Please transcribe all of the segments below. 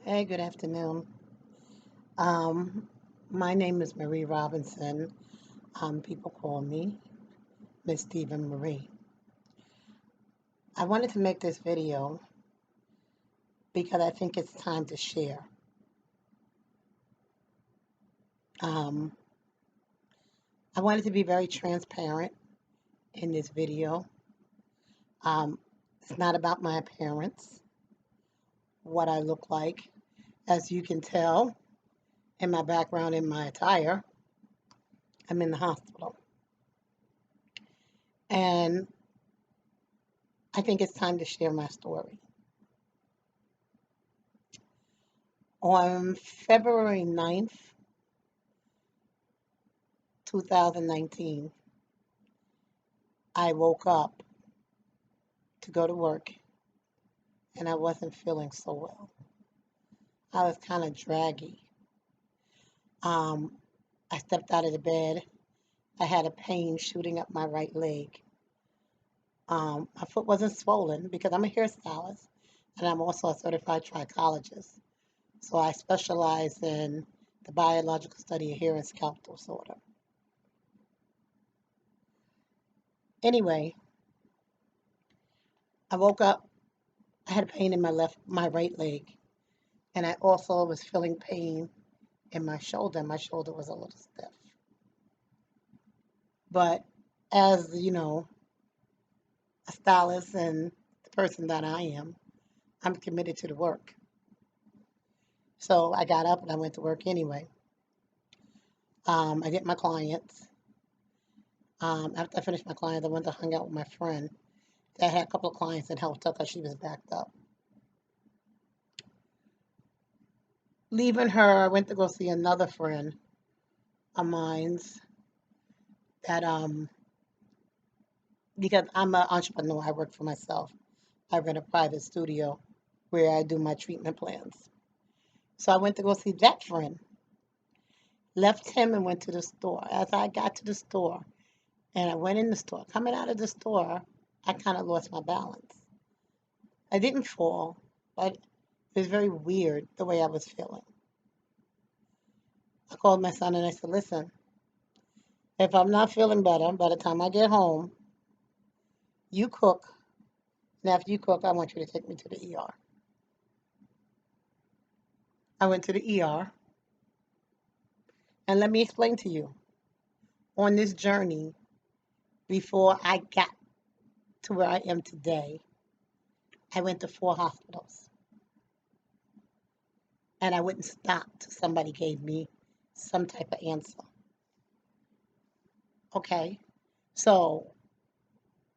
Hey, good afternoon. Um, my name is Marie Robinson. People call me Miss Stephen Marie. I wanted to make this video because I think it's time to share. Um, I wanted to be very transparent in this video. Um, it's not about my appearance, what I look like. As you can tell in my background, in my attire, I'm in the hospital. And I think it's time to share my story. On February 9th, 2019, I woke up to go to work and I wasn't feeling so well. I was kind of draggy. Um, I stepped out of the bed. I had a pain shooting up my right leg. My foot wasn't swollen because I'm a hairstylist and I'm also a certified trichologist. So I specialize in the biological study of hair and scalp disorder. Anyway, I woke up. I had pain in my right leg, and I also was feeling pain in my shoulder. My shoulder was a little stiff. But as a stylist and the person that I am, I'm committed to the work. So I got up and I went to work anyway. I did my clients. After I finished my clients, I went to hang out with my friend. I had a couple of clients and helped her because she was backed up. Leaving her, I went to go see another friend of mine's that because I'm an entrepreneur, I work for myself. I rent a private studio where I do my treatment plans. So I went to go see that friend, left him and went to the store. As I got to the store and I went in the store, coming out of the store, I kind of lost my balance. I didn't fall, but it was very weird the way I was feeling. I called my son and I said, listen, if I'm not feeling better by the time I get home, you cook. And after you cook, I want you to take me to the ER. I went to the ER. And let me explain to you on this journey before I got to where I am today, I went to 4 hospitals and I wouldn't stop till somebody gave me some type of answer. Okay, so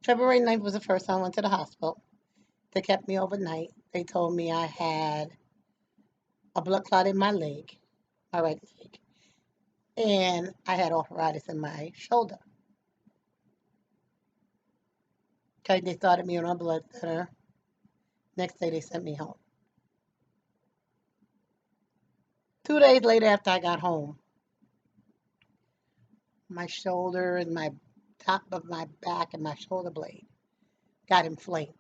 February 9th was the first time I went to the hospital. They kept me overnight. They told me I had a blood clot in my leg, my right leg, and I had arthritis in my shoulder. Okay, they started me on a blood thinner. Next day they sent me home. 2 days later after I got home, my shoulder and my top of my back and my shoulder blade got inflamed.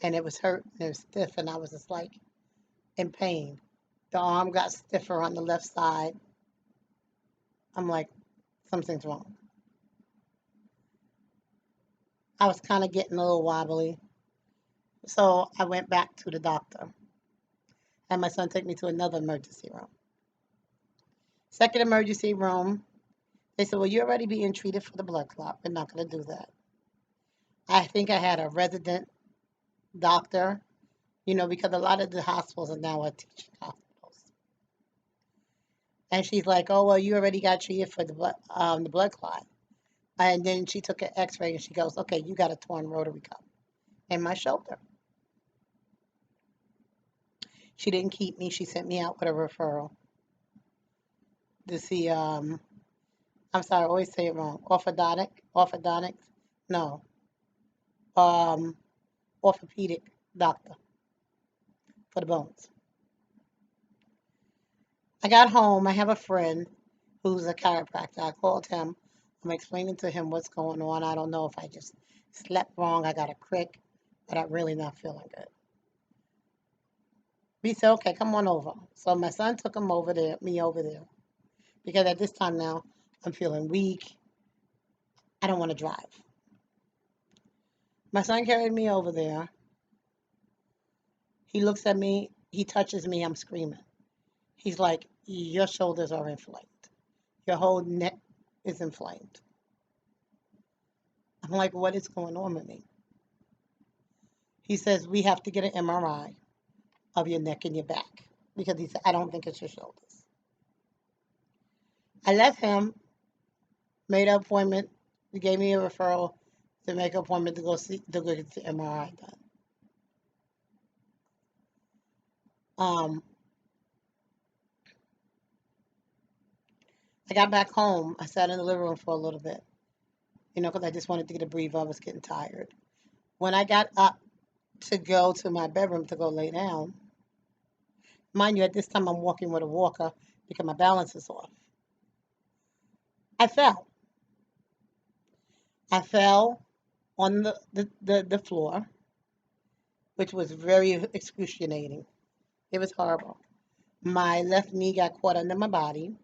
And it was hurt and it was stiff and I was just like in pain. The arm got stiffer on the left side. I'm like, something's wrong. I was kind of getting a little wobbly. So I went back to the doctor. And my son took me to another emergency room. Second emergency room, they said, well, you're already being treated for the blood clot. We're not going to do that. I think I had a resident doctor, because a lot of the hospitals are now teaching hospitals. And she's like, oh, well, you already got treated for the blood clot. And then she took an x-ray and she goes, okay, you got a torn rotary cup in my shoulder. She didn't keep me. She sent me out with a referral to see, I'm sorry, I always say it wrong. Orthodontics? No. Um, Orthopedic doctor for the bones. I got home. I have a friend who's a chiropractor. I called him. I'm explaining to him what's going on. I don't know if I just slept wrong. I got a crick, but I'm really not feeling good. We said, okay, come on over. So my son took him over there, me over there, because at this time now I'm feeling weak. I don't want to drive. My son carried me over there. He looks at me. He touches me. I'm screaming. He's like, your shoulders are inflamed. Your whole neck is inflamed. I'm like, what is going on with me? He says, we have to get an MRI of your neck and your back because he said, I don't think it's your shoulders. I left him, made an appointment. He gave me a referral to make an appointment to go get the MRI done. Um, I got back home. I sat in the living room for a little bit, because I just wanted to get a breather. I was getting tired. When I got up to go to my bedroom to go lay down, mind you, at this time I'm walking with a walker because my balance is off. I fell. I fell on the floor, which was very excruciating. It was horrible. My left knee got caught under my body.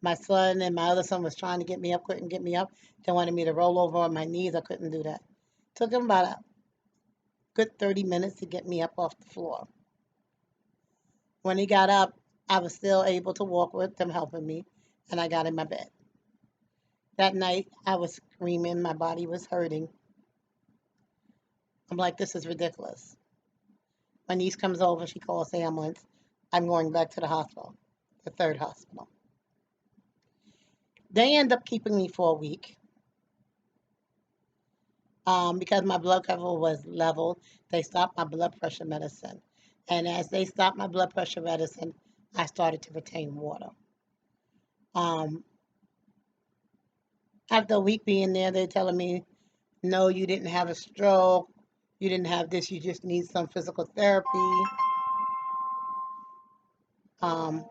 My son and my other son was trying to get me up, couldn't get me up. They wanted me to roll over on my knees. I couldn't do that. Took them about a good 30 minutes to get me up off the floor. When he got up, I was still able to walk with them helping me, and I got in my bed. That night, I was screaming. My body was hurting. I'm like, this is ridiculous. My niece comes over. She calls the ambulance. I'm going back to the hospital, the third hospital. They end up keeping me for a week because my blood level was level. They stopped my blood pressure medicine. And as they stopped my blood pressure medicine, I started to retain water. Um, After a week being there, they're telling me, no, you didn't have a stroke. You didn't have this. You just need some physical therapy. Um,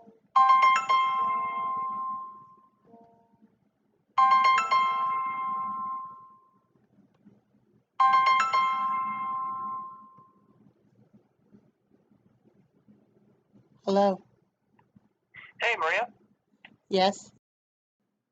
Hello? Hey, Maria. Yes?